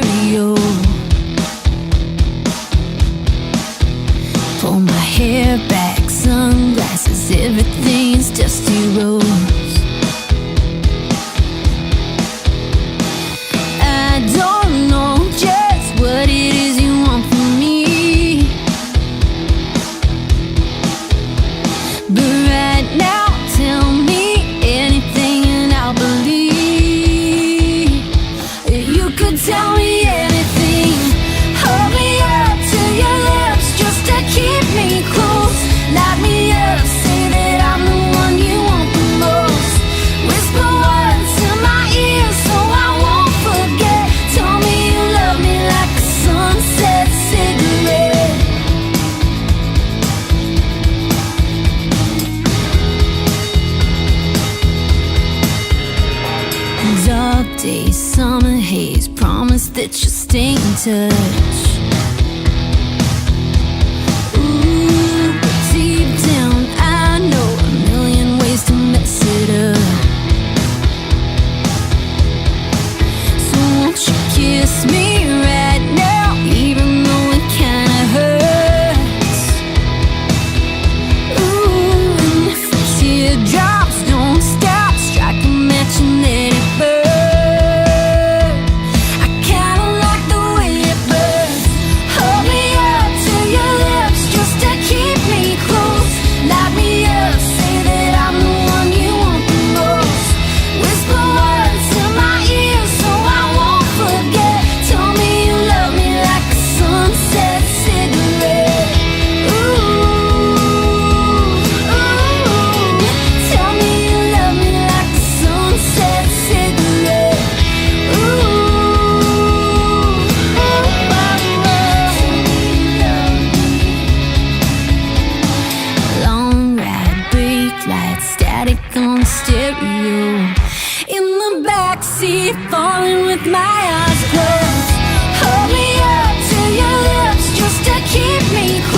stereo. Pull my hair back, sunglasses, everything's dusty rose. I don't know just what it is you want from me, but right now tell me anything and I'll believe. You could tell me anything, hold me up to your lips just to keep me close. Light me up, say that I'm the one you want the most. Whisper words in my ear so I won't forget. Tell me you love me like a sunset cigarette. Dark days, summer haze, promise that you'll stay in touch. Ooh, but deep down I know a million ways to mess it up. So won't you kiss me right now, even though it kinda hurts. Ooh, and if the teardrops don't stop, strike a match and let it burn. I kinda like the way it burns. Hold me up to your lips just to keep me close. Light me up, say that I'm the one you want the most. Whisper words in my ear so I won't forget. Tell me you love me like a sunset cigarette. Ooh, ooh. Tell me you love me like a sunset cigarette. Ooh, long ride, brake lights, static on the stereo. In the backseat, falling with my eyes closed. Hold me up to your lips just to keep me close.